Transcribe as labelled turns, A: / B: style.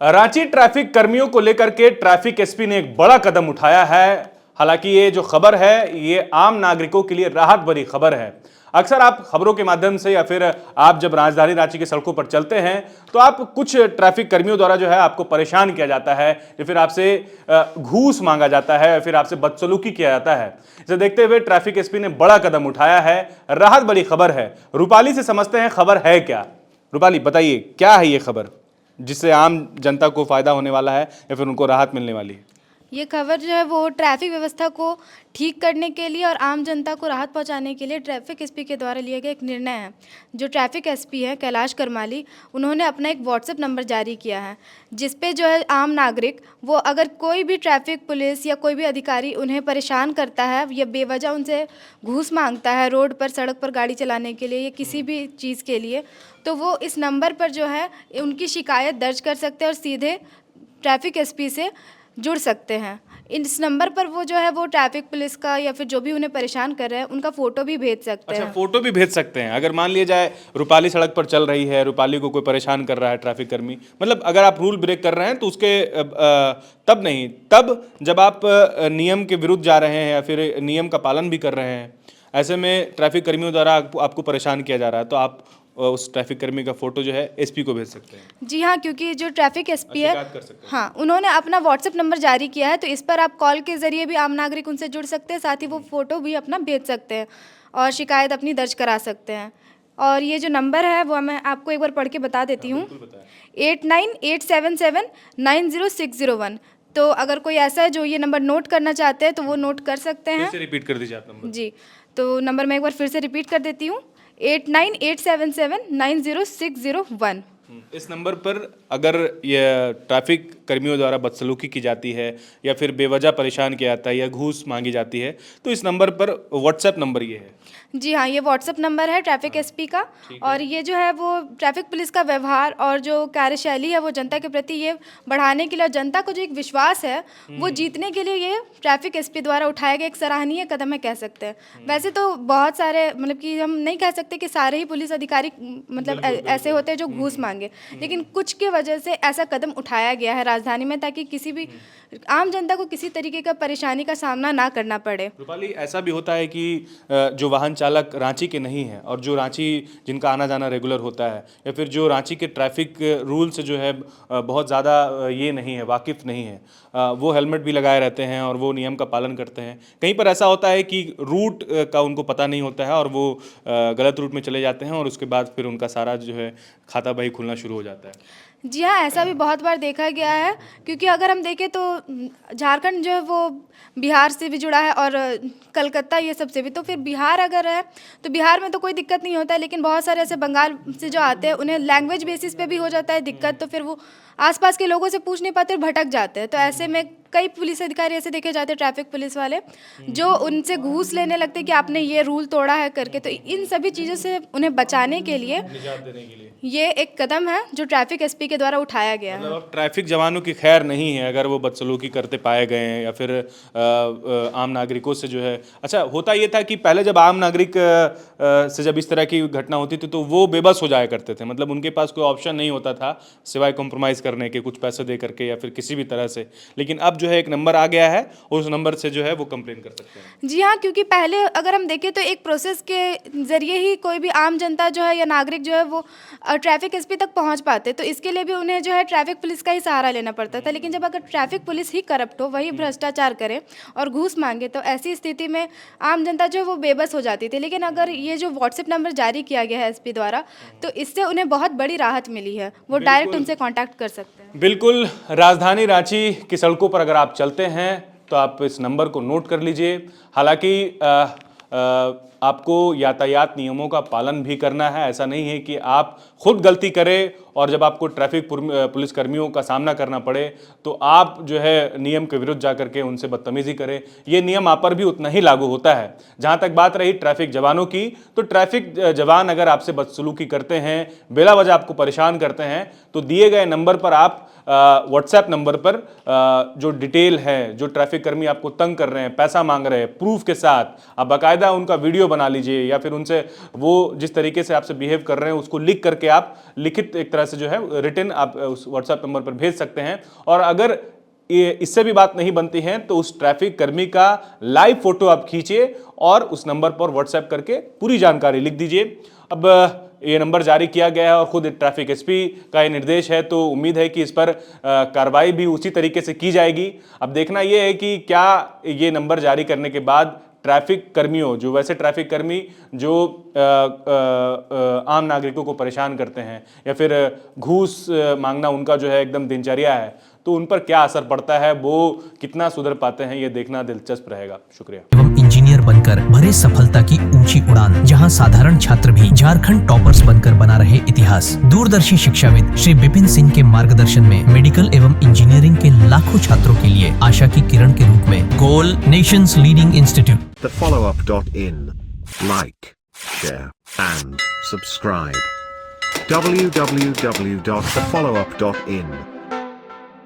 A: Ranchi traffic कर्मियों को लेकर के ट्रैफिक एसपी ने एक बड़ा कदम उठाया है। हालांकि ये जो खबर है ये आम नागरिकों के लिए राहत भरी खबर है। अक्सर आप खबरों के माध्यम से या फिर आप जब राजधानी रांची की सड़कों पर चलते हैं तो आप कुछ ट्रैफिक कर्मियों द्वारा जो है आपको परेशान किया जाता है या फिर आपसे घूस मांगा जाता है या फिर आपसे बदसलूकी किया जाता है। इसे देखते हुए ट्रैफिक एसपी ने बड़ा कदम उठाया है। राहत भरी खबर है। रूपाली से समझते हैं खबर है क्या। रूपाली बताइए क्या है ये खबर जिससे आम जनता को फायदा होने वाला है या फिर उनको राहत मिलने वाली है।
B: ये खबर जो है वो ट्रैफिक व्यवस्था को ठीक करने के लिए और आम जनता को राहत पहुंचाने के लिए ट्रैफिक एसपी के द्वारा लिया गया एक निर्णय है। जो ट्रैफिक एसपी है कैलाश करमाली, उन्होंने अपना एक व्हाट्सएप नंबर जारी किया है जिस पे जो है आम नागरिक वो अगर कोई भी ट्रैफिक पुलिस या कोई भी अधिकारी उन्हें परेशान करता है या बेवजह उनसे घूस मांगता है रोड पर सड़क पर गाड़ी चलाने के लिए या किसी भी चीज़ के लिए, तो वो इस नंबर पर जो है उनकी शिकायत दर्ज कर सकते हैं और सीधे ट्रैफिक एसपी से जुड़ सकते हैं। इस नंबर पर वो जो है वो ट्रैफिक पुलिस का या फिर जो भी उन्हें परेशान कर रहे हैं उनका फोटो भी भेज सकते हैं।
A: अच्छा, फोटो भी भेज सकते हैं। अगर मान लिया जाए रूपाली सड़क पर चल रही है, रूपाली को कोई परेशान कर रहा है ट्रैफिक कर्मी, मतलब अगर आप रूल ब्रेक कर रहे हैं तो उसके तब नहीं, तब जब आप नियम के विरुद्ध जा रहे हैं या फिर नियम का पालन भी कर रहे हैं, ऐसे में ट्रैफिक कर्मियों द्वारा आपको परेशान किया जा रहा है तो आप उस ट्रैफिक कर्मी का फोटो जो है एसपी को भेज सकते हैं।
B: जी हाँ, क्योंकि जो ट्रैफिक एसपी है
A: शिकायत कर सकते हैं।
B: हाँ, उन्होंने अपना व्हाट्सएप नंबर जारी किया है तो इस पर आप कॉल के जरिए भी आम नागरिक उनसे जुड़ सकते हैं, साथ ही वो फोटो भी अपना भेज सकते हैं और शिकायत अपनी दर्ज करा सकते हैं। और ये जो नंबर है वो मैं आपको एक बार पढ़ के बता देती हूँ, 8987790601। तो अगर कोई ऐसा है जो ये नंबर नोट करना चाहते हैं तो वो नोट कर सकते हैं।
A: फिर से रिपीट कर दीजिए आप नंबर।
B: जी, तो नंबर मैं एक बार फिर से रिपीट कर देती हूँ, 8987790601।
A: इस नंबर पर अगर ये ट्रैफिक कर्मियों द्वारा बदसलूकी की जाती है या फिर बेवजह परेशान किया जाता है या घूस मांगी जाती है तो इस नंबर पर व्हाट्सएप नंबर ये है।
B: जी हाँ, ये व्हाट्सएप नंबर है ट्रैफिक एसपी का। और ये जो है वो ट्रैफिक पुलिस का व्यवहार और जो कार्यशैली है वो जनता के प्रति ये बढ़ाने के लिए और जनता को जो एक विश्वास है वो जीतने के लिए ये ट्रैफिक एसपी द्वारा उठाया गया एक सराहनीय कदम है कह सकते हैं। वैसे तो बहुत सारे मतलब कि हम नहीं कह सकते कि सारे ही पुलिस अधिकारी मतलब ऐसे होते हैं जो घूस मांगे, लेकिन कुछ की वजह से ऐसा कदम उठाया गया है राजधानी में ताकि किसी भी आम जनता को किसी तरीके का परेशानी का सामना ना करना पड़े।
A: रूपाली, ऐसा भी होता है कि जो वाहन चालक रांची के नहीं है और जो रांची जिनका आना जाना रेगुलर होता है या फिर जो रांची के ट्रैफिक रूल से जो है बहुत ज़्यादा ये नहीं है, वाकिफ़ नहीं है, वो हेलमेट भी लगाए रहते हैं और वो नियम का पालन करते हैं। कहीं पर ऐसा होता है कि रूट का उनको पता नहीं होता है और वो गलत रूट में चले जाते हैं और उसके बाद फिर उनका सारा जो है खाता बही खुलना शुरू हो जाता है।
B: जी हाँ, ऐसा भी बहुत बार देखा गया है, क्योंकि अगर हम देखें तो झारखंड जो है वो बिहार से भी जुड़ा है और कलकत्ता ये सब से भी, तो फिर बिहार अगर है तो बिहार में तो कोई दिक्कत नहीं होता है, लेकिन बहुत सारे ऐसे बंगाल से जो आते हैं उन्हें लैंग्वेज बेसिस पे भी हो जाता है दिक्कत, तो फिर वो आसपास के लोगों से पूछ नहीं पाते और भटक जाते हैं। तो ऐसे में कई पुलिस अधिकारी ऐसे देखे जाते हैं ट्रैफिक पुलिस वाले जो उनसे घूस लेने लगते हैं कि आपने ये रूल तोड़ा है करके। तो इन सभी चीज़ों से उन्हें बचाने के लिए
A: निजात देने के लिए
B: ये एक कदम है जो ट्रैफिक एसपी के द्वारा उठाया गया है।
A: मतलब अब ट्रैफिक जवानों की खैर नहीं है अगर वो बदसलूकी करते पाए गए हैं या फिर आम नागरिकों से जो है। अच्छा, होता ये था कि पहले जब आम नागरिक से जब इस तरह की घटना होती थी तो वो बेबस हो जाया करते थे, मतलब उनके पास कोई ऑप्शन नहीं होता था सिवाय कॉम्प्रोमाइज़ करने के, कुछ पैसे दे करके या फिर किसी भी तरह से। लेकिन अब जो है एक नंबर आ गया है और उस नंबर से जो है वो कंप्लेन कर सकते हैं।
B: जी हाँ, क्योंकि पहले अगर हम देखें तो एक प्रोसेस के ज़रिए ही कोई भी आम जनता जो है या नागरिक जो है वो ट्रैफिक एसपी तक पहुंच पाते, तो इसके लिए भी उन्हें जो है ट्रैफिक पुलिस का ही सहारा लेना पड़ता था। लेकिन जब अगर ट्रैफिक पुलिस ही करप्ट हो, वही भ्रष्टाचार करे और घूस मांगे, तो ऐसी स्थिति में आम जनता जो है वो बेबस हो जाती थी। लेकिन अगर ये जो व्हाट्सएप नंबर जारी किया गया है एसपी द्वारा, तो इससे उन्हें बहुत बड़ी राहत मिली है, वो डायरेक्ट उनसे कॉन्टैक्ट कर सकते हैं।
A: बिल्कुल, राजधानी रांची की सड़कों पर अगर आप चलते हैं तो आप इस नंबर को नोट कर लीजिए। हालांकि आपको यातायात नियमों का पालन भी करना है। ऐसा नहीं है कि आप खुद गलती करें और जब आपको ट्रैफिक पुलिस कर्मियों का सामना करना पड़े तो आप जो है नियम के विरुद्ध जाकर के उनसे बदतमीजी करें। ये नियम आप पर भी उतना ही लागू होता है। जहाँ तक बात रही ट्रैफिक जवानों की, तो ट्रैफिक जवान अगर आपसे बदसलूकी करते हैं, बेला वजह आपको परेशान करते हैं, तो दिए गए नंबर पर आप व्हाट्सएप नंबर पर जो डिटेल है, जो ट्रैफिक कर्मी आपको तंग कर रहे हैं, पैसा मांग रहे हैं, प्रूफ के साथ आप बाकायदा उनका वीडियो बना लीजिए या फिर उनसे वो जिस तरीके से आपसे बिहेव कर रहे हैं उसको लिख करके आप लिखित एक तरह मैसेज जो है रिटन आप उस व्हाट्सएप नंबर पर भेज सकते हैं। और अगर इससे भी बात नहीं बनती है तो उस ट्रैफिक कर्मी का लाइव फोटो आप खींचिए और उस नंबर पर व्हाट्सएप करके पूरी जानकारी लिख दीजिए। अब ये नंबर जारी किया गया है और खुद ट्रैफिक एसपी का ये निर्देश है, तो उम्मीद है कि इस पर कार्रवाई भी उसी तरीके से की जाएगी। अब देखना ये है कि क्या ये नंबर जारी करने के बाद ट्रैफिक कर्मियों, जो वैसे ट्रैफिक कर्मी जो आम नागरिकों को परेशान करते हैं या फिर घूस मांगना उनका जो है एकदम दिनचर्या है, तो उन पर क्या असर पड़ता है, वो कितना सुधर पाते हैं, ये देखना दिलचस्प रहेगा। शुक्रिया।
C: एवं इंजीनियर बनकर भरे सफलता की ऊंची उड़ान, जहां साधारण छात्र भी झारखंड टॉपर्स बनकर बना रहे इतिहास। दूरदर्शी शिक्षाविद श्री विपिन सिंह के मार्गदर्शन में मेडिकल एवं इंजीनियरिंग के लाखों छात्रों के लिए आशा की किरण के रूप में goal nations leading institute.
D: thefollowup.in. Like, share, and subscribe. www.thefollowup.in